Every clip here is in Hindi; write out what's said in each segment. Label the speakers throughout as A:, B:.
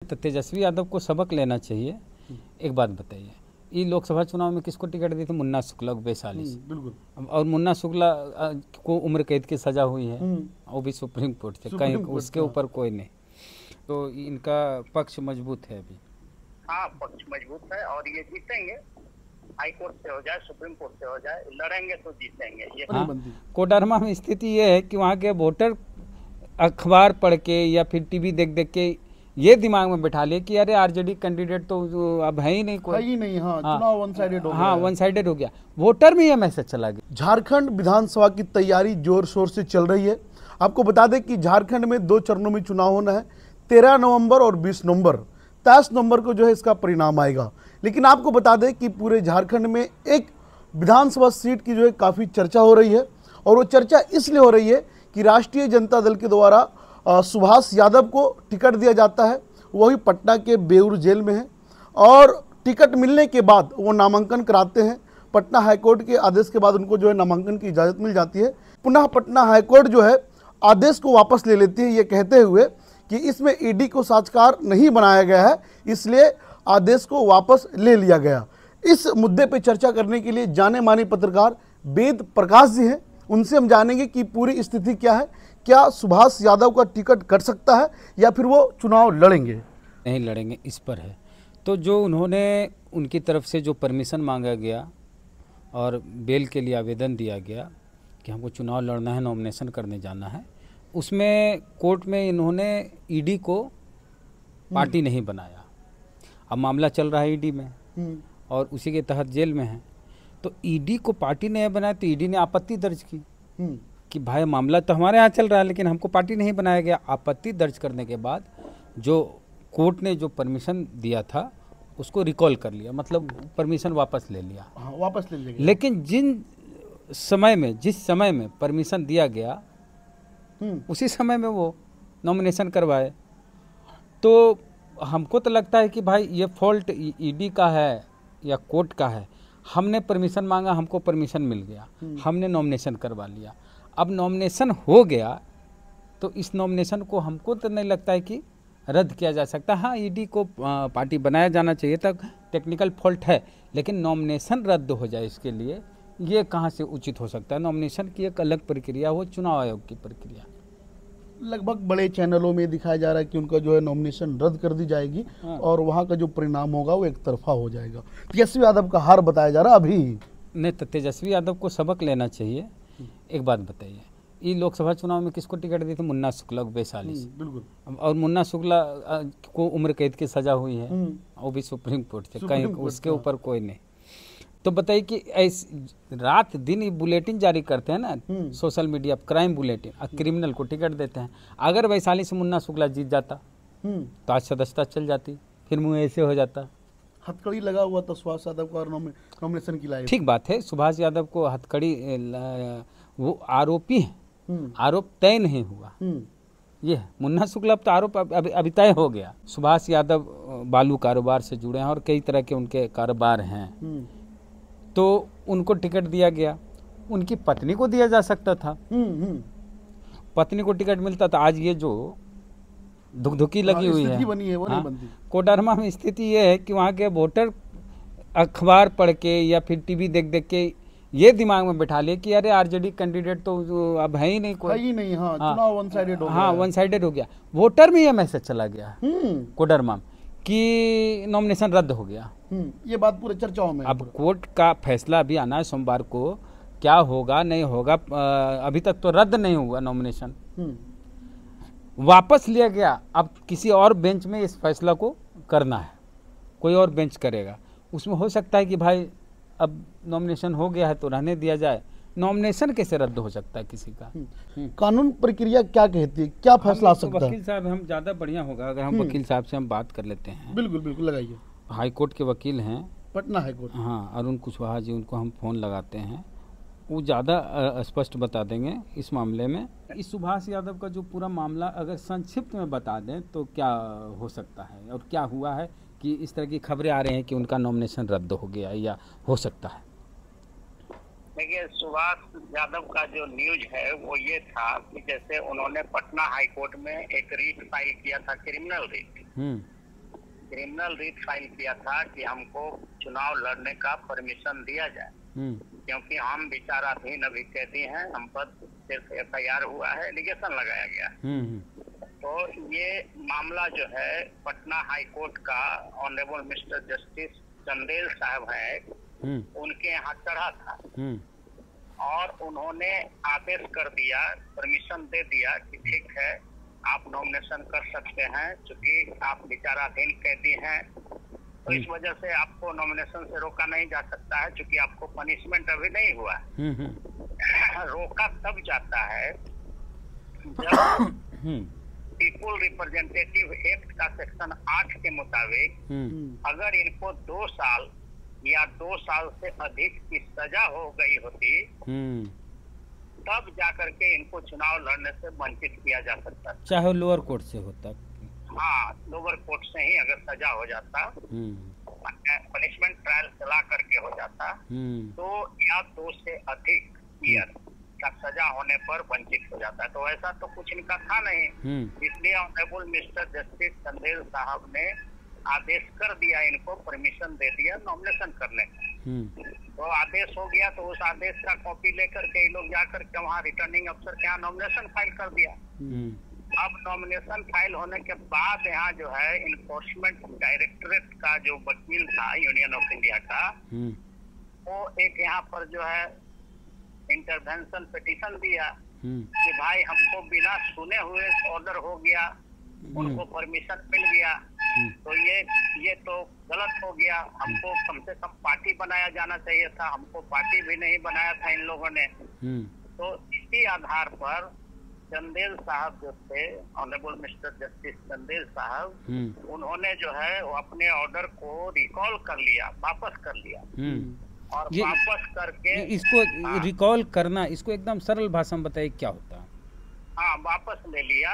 A: तो तेजस्वी यादव को सबक लेना चाहिए। एक बात बताइए, ये लोकसभा चुनाव में किसको टिकट दी थी? मुन्ना शुक्ला को, वैशाली से।
B: बिल्कुल।
A: और मुन्ना शुक्ला को उम्र कैद की सजा हुई है, वो भी सुप्रीम कोर्ट से, कहीं उसके ऊपर कोई नहीं। तो इनका पक्ष मजबूत है अभी।
C: हाँ, पक्ष मजबूत है और ये जीतेंगे। हाई कोर्ट से हो जाए, सुप्रीम कोर्ट से हो जाए, लड़ेंगे तो जीतेंगे। ये
A: कोडरमा में स्थिति ये है कि वहाँ के वोटर अखबार पढ़ के या फिर टीवी देख देख के ये दिमाग में बैठा लिए कि अरे आरजेडी कैंडिडेट तो अब है ही नहीं, कोई
B: है ही नहीं। हाँ, चुनाव वन साइडेड हो गया।
A: हाँ, वन साइडेड हो गया। वोटर में ये मैसेज चला गया।
B: झारखंड विधानसभा की तैयारी जोर शोर से चल रही है। आपको बता दें कि झारखंड में 2 चरणों में चुनाव होना है, 13 नवंबर और 20 नवंबर। 23 नवंबर को जो है इसका परिणाम आएगा। लेकिन आपको बता दें कि पूरे झारखंड में एक विधानसभा सीट की जो है काफ़ी चर्चा हो रही है, और वो चर्चा इसलिए हो रही है कि राष्ट्रीय जनता दल के द्वारा सुभाष यादव को टिकट दिया जाता है। वही पटना के बेउर जेल में है, और टिकट मिलने के बाद वो नामांकन कराते हैं। पटना हाईकोर्ट के आदेश के बाद उनको जो है नामांकन की इजाज़त मिल जाती है। पुनः पटना हाईकोर्ट जो है आदेश को वापस ले लेती है, ये कहते हुए कि इसमें ईडी को साक्षीकार नहीं बनाया गया है, इसलिए आदेश को वापस ले लिया गया। इस मुद्दे पर चर्चा करने के लिए जाने माने पत्रकार वेद प्रकाश जी हैं। उनसे हम जानेंगे कि पूरी स्थिति क्या है, क्या सुभाष यादव का टिकट कट सकता है या फिर वो चुनाव लड़ेंगे?
A: नहीं लड़ेंगे, इस पर है। तो जो उन्होंने उनकी तरफ से जो परमिशन मांगा गया और बेल के लिए आवेदन दिया गया कि हमको चुनाव लड़ना है, नॉमिनेशन करने जाना है, उसमें कोर्ट में इन्होंने ईडी को पार्टी नहीं बनाया। अब मामला चल रहा है ईडी में और उसी के तहत जेल में है। तो ईडी को पार्टी नहीं बनाया तो ईडी ने आपत्ति दर्ज की कि भाई मामला तो हमारे यहाँ चल रहा है लेकिन हमको पार्टी नहीं बनाया गया। आपत्ति दर्ज करने के बाद जो कोर्ट ने जो परमिशन दिया था उसको रिकॉल कर लिया, मतलब परमिशन वापस ले लिया।
B: हाँ, वापस ले लिया।
A: लेकिन जिस समय में परमिशन दिया गया उसी समय में वो नॉमिनेशन करवाए। तो हमको तो लगता है कि भाई ये फॉल्ट ईडी का है या कोर्ट का है। हमने परमिशन मांगा, हमको परमिशन मिल गया, हमने नॉमिनेशन करवा लिया। अब नॉमिनेशन हो गया तो इस नॉमिनेशन को हमको तो नहीं लगता है कि रद्द किया जा सकता। हाँ, ईडी को पार्टी बनाया जाना चाहिए था, टेक्निकल फॉल्ट है, लेकिन नॉमिनेशन रद्द हो जाए इसके लिए ये कहाँ से उचित हो सकता है? नॉमिनेशन की एक अलग प्रक्रिया हो, चुनाव आयोग की प्रक्रिया।
B: लगभग बड़े चैनलों में दिखाया जा रहा है कि उनका जो है नॉमिनेशन रद्द कर दी जाएगी। हाँ। और वहाँ का जो परिणाम होगा वो एक तरफा हो जाएगा। तेजस्वी यादव का हार बताया जा रहा अभी
A: नहीं। तो तेजस्वी यादव को सबक लेना चाहिए। एक बात बताइए, ये लोकसभा चुनाव में किसको टिकट दी थी? मुन्ना शुक्ला को, वैशाली से।
B: बिल्कुल।
A: और मुन्ना शुक्ला को उम्र कैद की सजा हुई है, वो भी सुप्रीम कोर्ट से, कहीं उसके ऊपर कोई नहीं। तो बताइए कि रात दिन ये बुलेटिन जारी करते हैं ना social media, crime bulletin, criminal को टिकट देते हैं। अगर वैशाली से मुन्ना शुक्ला जीत जाता तो आज सदस्यता चल जाती, फिर मुँह ऐसे हो जाता।
B: हथकड़ी लगा हुआ था सुभाष यादव का और नॉमिनेशन की लाई।
A: ठीक बात है, सुभाष यादव को हथकड़ी, वो आरोपी है, आरोप तय नहीं हुआ। ये है मुन्ना शुक्ला तो आरोप अभी तय हो गया। सुभाष यादव बालू कारोबार से जुड़े हैं और कई तरह के उनके कारोबार हैं। तो उनको टिकट दिया गया, उनकी पत्नी को दिया जा सकता था। पत्नी को टिकट मिलता था। आज ये जो धुकधुकी लगी हुई है,
B: बनी है वो नहीं बनती।
A: कोडरमा में स्थिति ये है कि वहाँ के वोटर अखबार पढ़ के या फिर टीवी देख देख के ये दिमाग में बैठा लिए कि अरे आरजेडी कैंडिडेट तो अब है ही नहीं, कोई
B: है ही नहीं। हाँ, चुनाव वन साइडेड हो गया।
A: हाँ, वन साइडेड हो गया। वोटर में ये मैसेज चला गया कोडरमा में कि नॉमिनेशन रद्द हो गया।
B: ये बात पूरे चर्चाओं में।
A: अब कोर्ट का फैसला भी आना है सोमवार को, क्या होगा नहीं होगा। अभी तक तो रद्द नहीं हुआ नॉमिनेशन, वापस लिया गया। अब किसी और बेंच में इस फैसला को करना है, कोई और बेंच करेगा। उसमें हो सकता है कि भाई अब नॉमिनेशन हो गया है तो रहने दिया जाए। नॉमिनेशन कैसे रद्द हो सकता है किसी का?
B: कानून प्रक्रिया क्या कहती है, क्या फैसला आ सकता है?
A: वकील साहब, हम ज़्यादा बढ़िया होगा अगर हम वकील साहब से हम बात कर लेते हैं।
B: बिल्कुल बिल्कुल, लगाइए।
A: हाई कोर्ट के वकील हैं,
B: पटना हाई कोर्ट।
A: हाँ, अरुण कुशवाहा जी, उनको हम फ़ोन लगाते हैं, वो ज़्यादा स्पष्ट बता देंगे इस मामले में। इस सुभाष यादव का जो पूरा मामला अगर संक्षिप्त में बता दें तो क्या हो सकता है और क्या हुआ है कि इस तरह की खबरें आ रही हैं कि उनका नॉमिनेशन रद्द हो गया या हो सकता है?
C: देखिए, सुभाष यादव का जो न्यूज है वो ये था कि जैसे उन्होंने पटना हाई कोर्ट में एक रीट फाइल किया था, criminal writ. Criminal writ file किया था कि हमको चुनाव लड़ने का परमिशन दिया जाए, क्योंकि हम विचाराधीन अभी कैदी हैं, हम पर सिर्फ FIR हुआ है, एलिगेशन लगाया गया। तो ये मामला जो है पटना हाई कोर्ट का ऑनरेबल मिस्टर जस्टिस चंदेल साहब है, उनके यहाँ चढ़ा था और उन्होंने आदेश कर दिया, परमिशन दे दिया कि ठीक है आप नॉमिनेशन कर सकते हैं, क्योंकि आप विचाराधीन कैदी हैं, तो इस वजह से आपको नॉमिनेशन से रोका नहीं जा सकता है, क्योंकि आपको पनिशमेंट अभी नहीं हुआ है। रोका तब जाता है जब पीपुल रिप्रेजेंटेटिव एक्ट का सेक्शन 8 के मुताबिक अगर इनको 2 साल या 2 साल से अधिक की सजा हो गई होती, तब जाकर के इनको चुनाव लड़ने से वंचित किया जा सकता,
A: चाहे लोअर कोर्ट से होता।
C: हाँ, लोअर कोर्ट से ही अगर सजा हो जाता, पनिशमेंट ट्रायल चला करके हो जाता, तो या 2 से अधिक ईयर का सजा होने पर वंचित हो जाता है। तो ऐसा तो कुछ इनका था नहीं, इसलिए ऑनरेबल मिस्टर जस्टिस चंदेल साहब ने आदेश कर दिया, इनको परमिशन दे दिया नॉमिनेशन करने का। तो आदेश हो गया, तो उस आदेश का कॉपी लेकर के ये लोग जाकर के वहाँ रिटर्निंग अफसर के यहाँ नॉमिनेशन फाइल कर दिया। अब नॉमिनेशन फाइल होने के बाद यहाँ जो है इन्फोर्समेंट डायरेक्टरेट का जो वकील था यूनियन ऑफ इंडिया का, वो एक यहाँ पर जो है इंटरवेंशन पिटीशन दिया कि भाई हमको बिना सुने हुए ऑर्डर हो गया, उनको परमिशन मिल गया, तो ये तो गलत हो गया, हमको कम से कम पार्टी बनाया जाना चाहिए था, हमको पार्टी भी नहीं बनाया था इन लोगों ने। तो इसी आधार पर चंदेल साहब जो थे, ऑनरेबल मिस्टर जस्टिस चंदेल साहब, उन्होंने जो है वो अपने ऑर्डर को रिकॉल कर लिया, वापस कर लिया, और वापस करके
A: इसको रिकॉल करना, इसको एकदम सरल भाषा में बताइए क्या होता है।
C: हाँ, वापस ले लिया।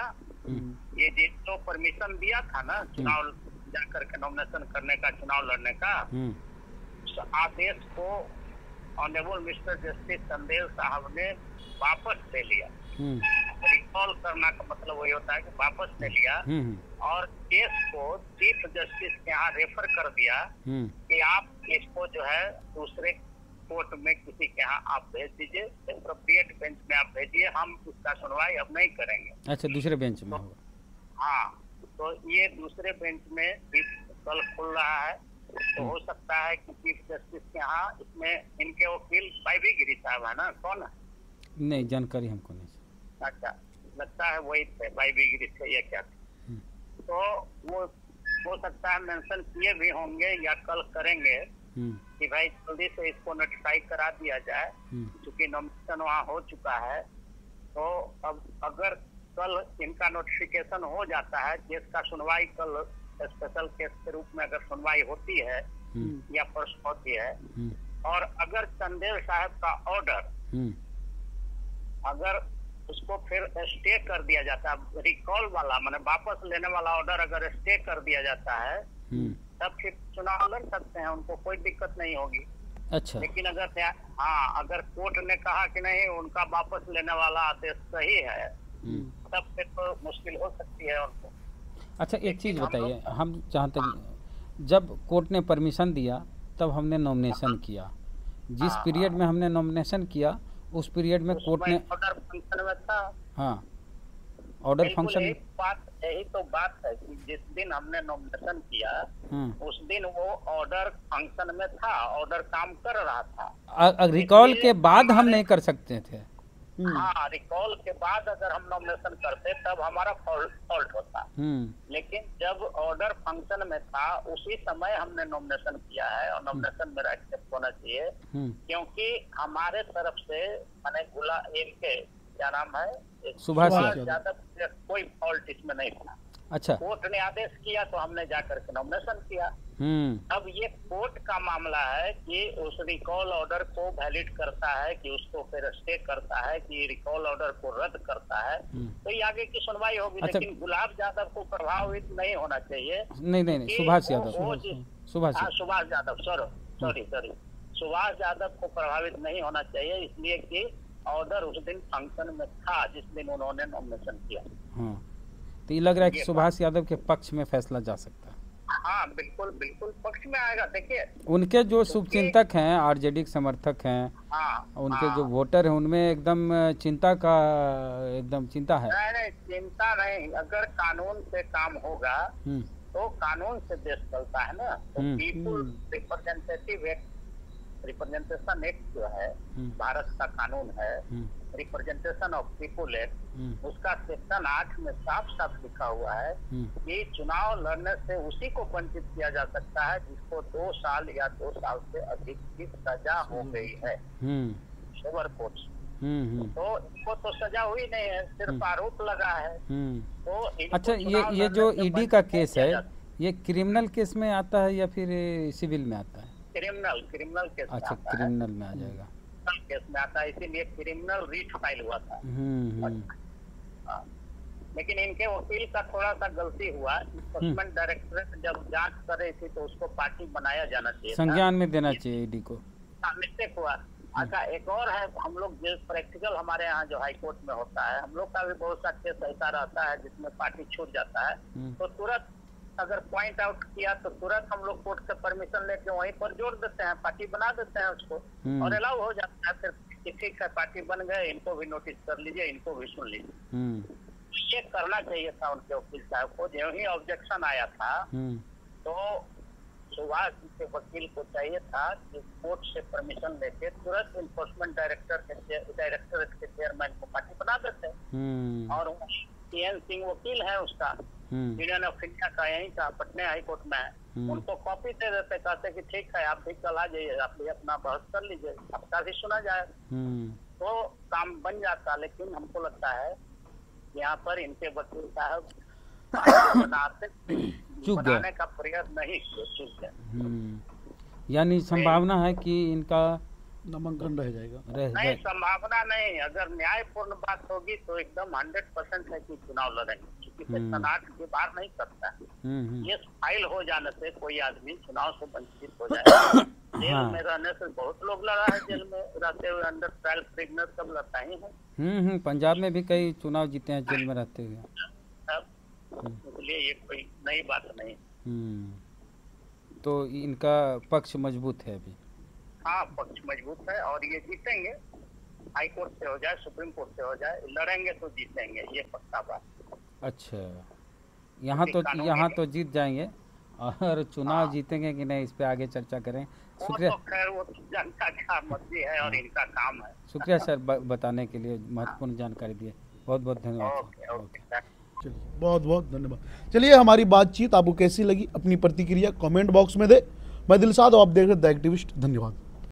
C: ये जो परमिशन दिया था ना चुनाव जाकर के नॉमिनेशन करने का, चुनाव लड़ने का, उस आदेश को ऑनरेबल मिस्टर जस्टिस चंदेल साहब ने वापस ले लिया। रिकॉल करना का मतलब वही होता है कि वापस ले लिया और केस को चीफ जस्टिस के यहाँ रेफर कर दिया कि आप इसको जो है दूसरे कोर्ट में किसी के यहाँ आप भेज दीजिए, एप्रोप्रिएट बेंच में आप भेजिए, हम उसका सुनवाई अब नहीं करेंगे।
A: अच्छा, दूसरे बेंच में होगा।
C: हाँ, तो ये दूसरे बेंच में भी कल खुल रहा है, तो हो सकता है कि चीफ जस्टिस के यहाँ इसमें इनके वकील बाइबी गिरी साहब है ना, कौन है?
A: नहीं, जानकारी हमको नहीं।
C: अच्छा, लगता है वही थे, बाइबी गिरी थे या क्या थे। तो वो हो सकता है मेंशन किए भी होंगे या कल करेंगे कि भाई जल्दी से इसको नोटिफाई करा दिया जाए, क्योंकि नॉमिनेशन वहाँ हो चुका है। तो अब अगर कल इनका नोटिफिकेशन हो जाता है, केस का सुनवाई कल स्पेशल केस के रूप में अगर सुनवाई होती है या परसों होती है, और अगर चंदेल साहब का ऑर्डर अगर उसको फिर स्टे कर दिया जाता है, रिकॉल वाला माने वापस लेने वाला ऑर्डर अगर स्टे कर दिया जाता है, तब फिर चुनाव लड़ सकते हैं, उनको कोई दिक्कत नहीं होगी।
A: अच्छा,
C: लेकिन अगर कोर्ट ने कहा कि नहीं उनका वापस लेने वाला आदेश सही है, तब फिर तो मुश्किल हो सकती है उनको।
A: अच्छा, एक चीज़ बताइए, हम जहाँ तक जब कोर्ट ने परमिशन दिया तब हमने नॉमिनेशन किया, जिस पीरियड में हमने नॉमिनेशन किया उस पीरियड में कोर्ट ने
C: ऑर्डर फंक्शन में था।
A: हाँ, ऑर्डर फंक्शन।
C: यही तो बात है कि जिस दिन हमने नॉमिनेशन किया उस दिन वो ऑर्डर फंक्शन में था, ऑर्डर काम कर रहा था।
A: रिकॉल के बाद हम नहीं कर सकते थे।
C: हाँ, रिकॉल के बाद अगर हम नॉमिनेशन करते तब हमारा फॉल्ट होता, लेकिन जब ऑर्डर फंक्शन में था उसी समय हमने नॉमिनेशन किया है, और नॉमिनेशन मेरा एक्सेप्ट होना चाहिए, क्योंकि हमारे तरफ से माने इनके क्या नाम है,
A: सुभाष
C: यादव, कोई फॉल्ट इसमें नहीं था।
A: अच्छा,
C: कोर्ट ने आदेश किया तो हमने जाकर के नॉमिनेशन किया। अब ये कोर्ट का मामला है कि उस रिकॉल ऑर्डर को वैलिड करता है कि उसको फिर स्टे करता है कि रिकॉल ऑर्डर को रद्द करता है, तो ये आगे की सुनवाई होगी। अच्छा, लेकिन गुलाब यादव को प्रभावित नहीं होना चाहिए।
A: नहीं, सुभाष यादव,
C: सुभाष यादव को प्रभावित नहीं होना चाहिए, इसलिए कि ऑर्डर उस दिन फंक्शन में था जिस दिन उन्होंने नॉमिनेशन किया।
A: हाँ, तो ये लग रहा है कि सुभाष यादव के पक्ष में फैसला जा सकता है।
C: हाँ बिल्कुल बिल्कुल पक्ष में आएगा। देखिए
A: उनके जो शुभचिंतक हैं, आरजेडी के समर्थक हैं,
C: हाँ
A: उनके
C: हाँ,
A: जो वोटर हैं, उनमें एकदम चिंता का एकदम चिंता है।
C: नहीं चिंता नहीं, अगर कानून से काम होगा
A: हम्म
C: तो कानून से देश चलता है ना। तो people representative act, representation act जो है भारत का कानून है, रिप्रेजेंटेशन ऑफ पीपुल एक्ट, उसका सेक्शन 8 में साफ साफ लिखा हुआ है कि चुनाव लड़ने से उसी को वंचित किया जा सकता है जिसको 2 साल या 2 साल से अधिक की सजा हो गई है ओवर कोर्ट। तो इनको तो सजा हुई नहीं है, सिर्फ आरोप लगा है। तो
A: अच्छा, ये जो ईडी का केस है, ये क्रिमिनल केस में आता है या फिर सिविल में आता है?
C: Criminal case.
A: अच्छा, क्रिमिनल में आ जाएगा,
C: केस में आता है, इसीलिए क्रिमिनल रीट फाइल हुआ था। लेकिन इनके वकील का थोड़ा सा गलती हुआ, इन्फोर्समेंट डायरेक्टरेट जब जांच कर रही थी तो उसको पार्टी बनाया जाना चाहिए,
A: संज्ञान में देना चाहिए ईडी को।
C: मिस्टेक हुआ। अच्छा, एक और है, हम लोग जो प्रैक्टिकल हमारे यहाँ जो हाई कोर्ट में होता है, हम लोग का भी बहुत सा केस ऐसा रहता है जिसमें पार्टी छूट जाता है, तो तुरंत अगर पॉइंट आउट किया तो तुरंत हम लोग कोर्ट से परमिशन लेके वहीं पर जोड़ देते हैं, पार्टी बना देते हैं उसको, और अलाउ हो जाता है। फिर ठीक है, पार्टी बन गए, इनको भी नोटिस कर लीजिए, इनको भी सुन लीजिए। ये करना चाहिए था उनके वकील साहब को। जो ही ऑब्जेक्शन आया था तो सुभाष जी के वकील को चाहिए था कि कोर्ट से परमिशन लेके तुरंत इन्फोर्समेंट डायरेक्टरेट के चेयरमैन को पार्टी बना देते। और TN सिंह वकील है उसका, यूनियन ऑफ इंडिया का, यही का पटना हाई कोर्ट में है, उनको कॉपी दे देते, कहते कि ठीक है आप भी कल आ जाइए, आप भी अपना बहस कर लीजिए, आपका भी सुना जाए, तो काम बन जाता। लेकिन हमको लगता है यहाँ पर इनके वकील साहब बनाने का प्रयास नहीं किया।
A: यानी संभावना है कि इनका
B: नामांकन रह जाएगा।
C: नहीं, संभावना नहीं, अगर न्यायपूर्ण बात होगी तो एकदम 100% है कि चुनाव लड़ेंगे, क्योंकि सेक्शन 8 के बाहर नहीं करता है। ये फाइल हो जाने से कोई आदमी चुनाव से वंचित हो जाएगा। जेल में रहने से बहुत लोग लड़ा है, जेल में रहते हुए अंडर ट्रायल प्रिजनर सब लड़ता ही है।
A: पंजाब में भी कई चुनाव जीते हैं जेल में रहते हुए,
C: इसलिए ये कोई नई बात नहीं।
A: तो इनका पक्ष मजबूत है अभी।
C: हाँ, पक्ष मजबूत है और ये जीतेंगे, हाई कोर्ट से हो जाए, सुप्रीम कोर्ट से हो जाए, लड़ेंगे तो जीतेंगे, ये पक्का बात।
A: अच्छा, यहाँ तो जीत जाएंगे, और चुनाव जीतेंगे कि नहीं इस पे आगे चर्चा करें। शुक्रिया।
C: तो खैर वो जनता का मर्जी है और इनका काम है।
A: शुक्रिया सर बताने के लिए, महत्वपूर्ण जानकारी दिए, बहुत बहुत धन्यवाद।
B: चलिए, बहुत बहुत धन्यवाद। चलिए, हमारी बातचीत आपको कैसी लगी, अपनी प्रतिक्रिया कमेंट बॉक्स में दे। मैं दिलशाद, आप देख रहे द एक्टिविस्ट। धन्यवाद।